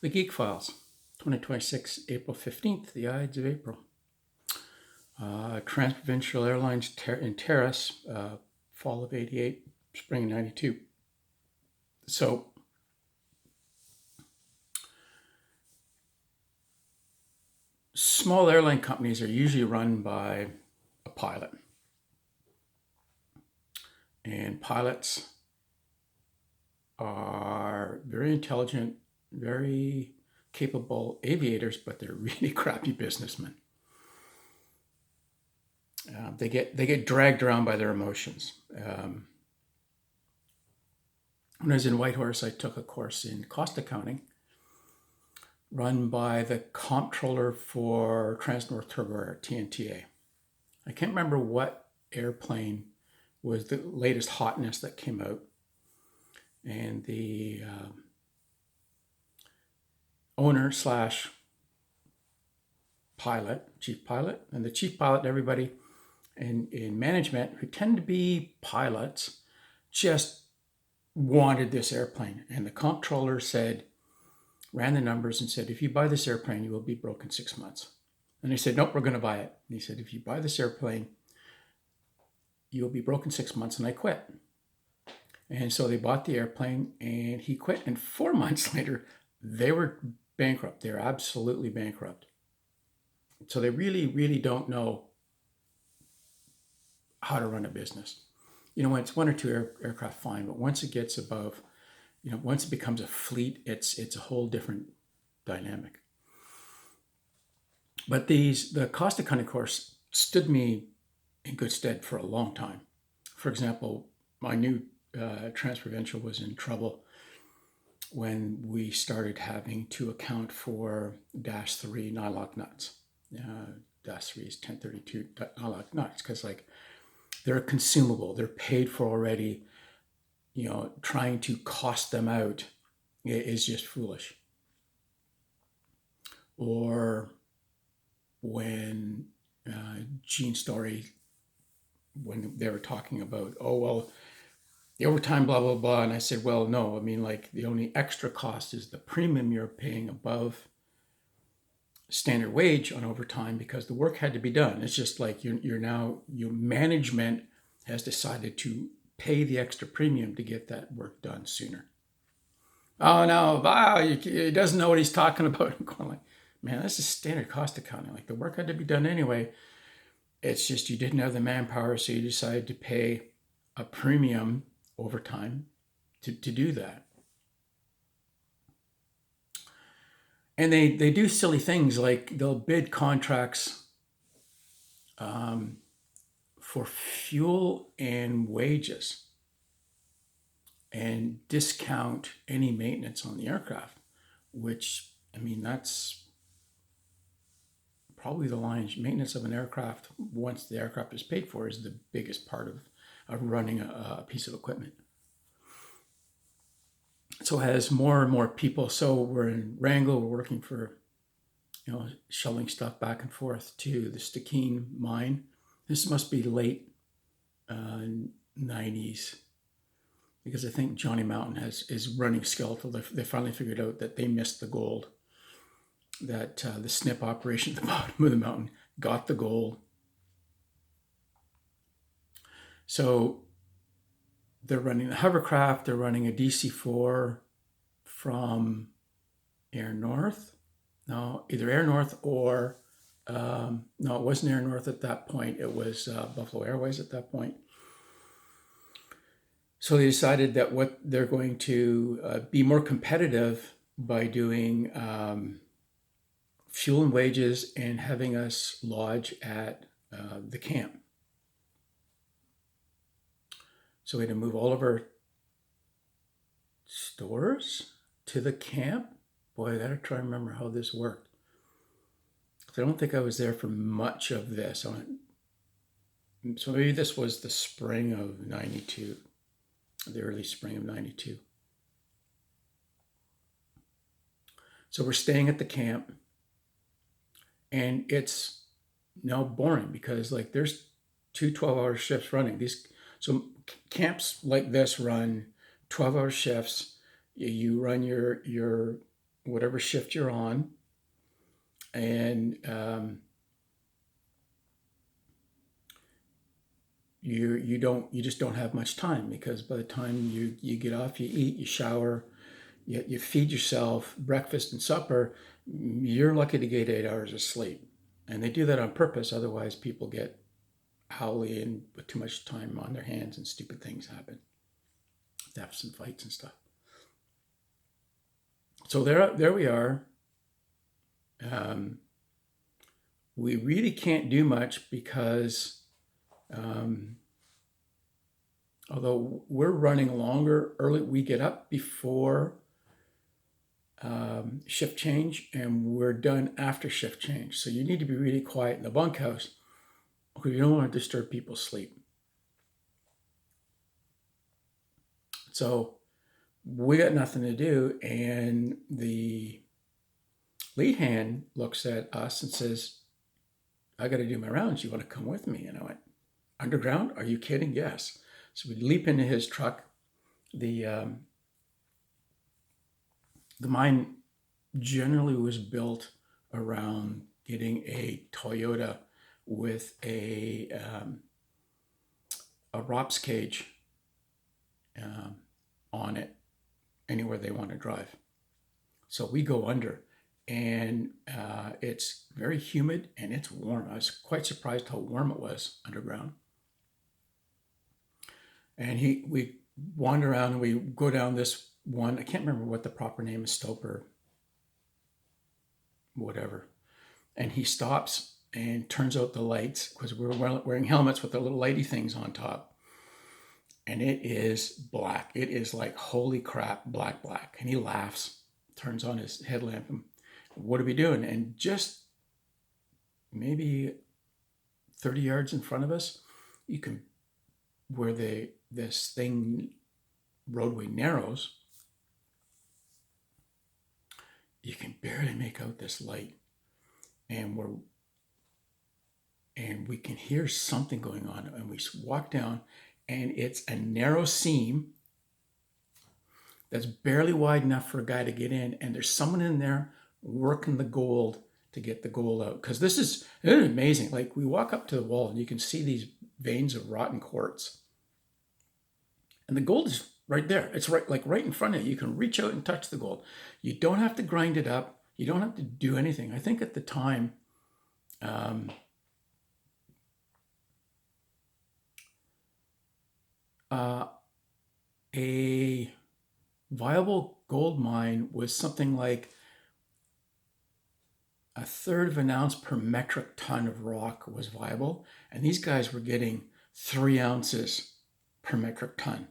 The GEEK Files, 2026, April 15th, the Ides of April. Transprovincial Airlines in Terrace, fall of 88, spring of 92. So, small airline companies are usually run by a pilot. And pilots are very intelligent, very capable aviators, but they're really crappy businessmen. They get dragged around by their emotions. When I was in Whitehorse, I took a course in cost accounting run by the comptroller for Trans-North Turbo Air, TNTA. I can't remember what airplane was the latest hotness that came out. And the owner slash pilot, chief pilot, and the chief pilot and everybody in management who tend to be pilots just wanted this airplane. And the comptroller ran the numbers and said, if you buy this airplane, you will be broke in 6 months. And they said, nope, we're going to buy it. And he said, if you buy this airplane, you'll be broke in 6 months. And I quit. And so they bought the airplane and he quit. And 4 months later, they were bankrupt. They're absolutely bankrupt. So they really, really don't know how to run a business. When it's one or two aircraft, fine. But once it gets above, once it becomes a fleet, it's a whole different dynamic. But the cost accounting course stood me in good stead for a long time. For example, I knew Transprovincial was in trouble when we started having to account for Dash 3 nylock nuts. Dash 3 is 1032 nylock nuts because they're consumable, they're paid for already. Trying to cost them out is just foolish. Or when Gene Story, when they were talking about, the overtime, blah, blah, blah. And I said, well, no, the only extra cost is the premium you're paying above standard wage on overtime because the work had to be done. It's just like your management has decided to pay the extra premium to get that work done sooner. Oh, no, wow, he doesn't know what he's talking about. I'm going like, man, this is standard cost accounting. The work had to be done anyway. It's just you didn't have the manpower, so you decided to pay a premium overtime to do that. And they do silly things like they'll bid contracts for fuel and wages and discount any maintenance on the aircraft, which, that's probably the maintenance of an aircraft, once the aircraft is paid for, is the biggest part of running a piece of equipment. So as more and more people, so we're in Wrangell, we're working for, shuttling stuff back and forth to the Stikine mine. This must be late 90s, because I think Johnny Mountain is running skeletal. They finally figured out that they missed the gold, that the snip operation at the bottom of the mountain got the gold. So they're running the hovercraft, they're running a DC-4 from Air North. No, either Air North or, no, it wasn't Air North at that point. It was Buffalo Airways at that point. So they decided that what they're going to be more competitive by doing fuel and wages and having us lodge at the camp. So we had to move all of our stores to the camp. Boy, I gotta try and remember how this worked. I don't think I was there for much of this. So maybe this was the spring of 92, the early spring of 92. So we're staying at the camp, and it's now boring because there's 2 12-hour shifts running. So camps like this run 12-hour shifts. You run your whatever shift you're on, and you just don't have much time, because by the time you get off, you eat, you shower, you feed yourself breakfast and supper, you're lucky to get 8 hours of sleep. And they do that on purpose. Otherwise, people get howly and with too much time on their hands, and stupid things happen, thefts and fights and stuff. So there we are. We really can't do much because although we're running longer early, we get up before shift change, and we're done after shift change. So you need to be really quiet in the bunkhouse because you don't want to disturb people's sleep. So we got nothing to do, and the lead hand looks at us and says, I got to do my rounds. You want to come with me? And I went, underground? Are you kidding? Yes. So we leap into his truck. The mine generally was built around getting a Toyota with a ROPS cage on it anywhere they want to drive. So we go under, and it's very humid and it's warm. I was quite surprised how warm it was underground. And we wander around, and we go down this one, I can't remember what the proper name is, Stoper, whatever. And he stops and turns out the lights, because we're wearing helmets with the little lighty things on top. And it is black. It is like, holy crap, black. And he laughs, turns on his headlamp, and what are we doing? And just maybe 30 yards in front of us, you can, where this thing roadway narrows, you can barely make out this light, and we can hear something going on, and we walk down, and it's a narrow seam that's barely wide enough for a guy to get in, and there's someone in there working the gold to get the gold out. Because this is amazing. Like, we walk up to the wall, and you can see these veins of rotten quartz, and the gold is right there. It's right in front of you. You can reach out and touch the gold. You don't have to grind it up. You don't have to do anything. I think at the time, a viable gold mine was something like 1/3 of an ounce per metric ton of rock was viable, and these guys were getting 3 ounces per metric ton.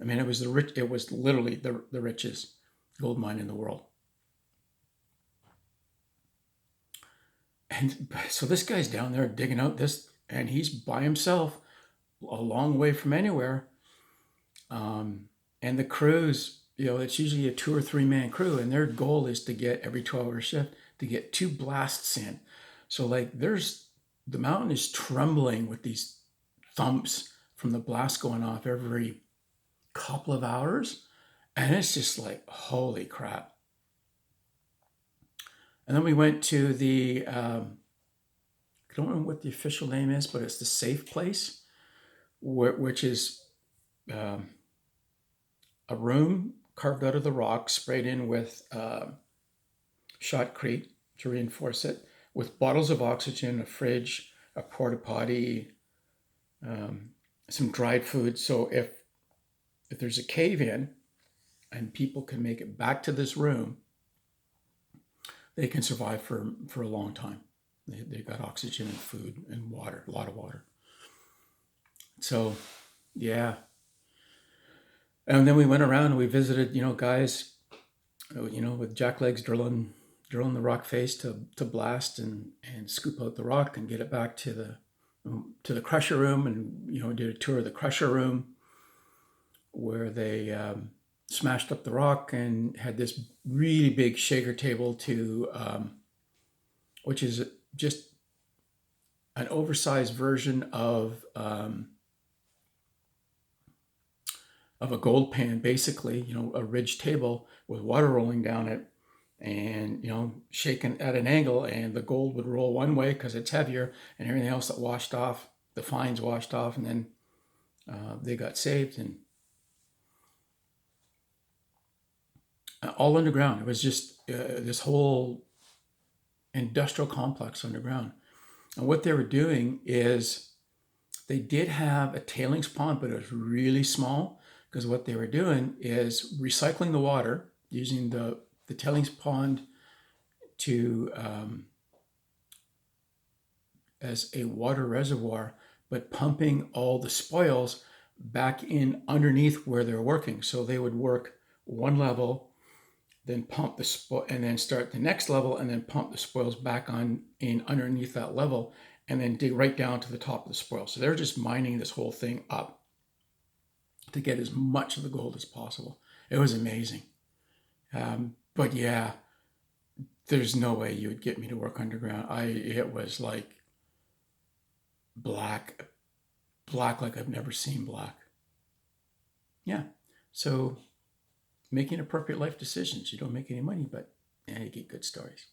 I mean, it was literally the richest gold mine in the world. And so this guy's down there digging out this, and he's by himself, a long way from anywhere. And the crews, it's usually a 2 or 3 man crew, and their goal is to get, every 12-hour shift, to get 2 blasts in. So like, the mountain is trembling with these thumps from the blast going off every couple of hours. And it's just like, holy crap. And then we went to the, I don't know what the official name is, but it's the safe place, which is a room carved out of the rock, sprayed in with shotcrete to reinforce it, with bottles of oxygen, a fridge, a porta potty, some dried food. So if there's a cave in and people can make it back to this room, they can survive for a long time. They've got oxygen and food and water, a lot of water. So, yeah. And then we went around and we visited, guys, with jacklegs drilling the rock face to blast and scoop out the rock and get it back to the crusher room. And, did a tour of the crusher room where they smashed up the rock and had this really big shaker table which is just an oversized version of a gold pan, basically, a ridge table with water rolling down it, and shaken at an angle, and the gold would roll one way because it's heavier, and everything else that washed off, the fines washed off, and then they got saved, and all underground. It was just this whole industrial complex underground. And what they were doing is they did have a tailings pond, but it was really small, because what they were doing is recycling the water, using the tailings pond to as a water reservoir, but pumping all the spoils back in underneath where they're working. So they would work one level, then pump the spoil, and then start the next level, and then pump the spoils back on in underneath that level, and then dig right down to the top of the spoil. So they're just mining this whole thing up to get as much of the gold as possible. It was amazing. But yeah, there's no way you would get me to work underground. It was like black like I've never seen black. Yeah. So making appropriate life decisions. You don't make any money, but you get good stories.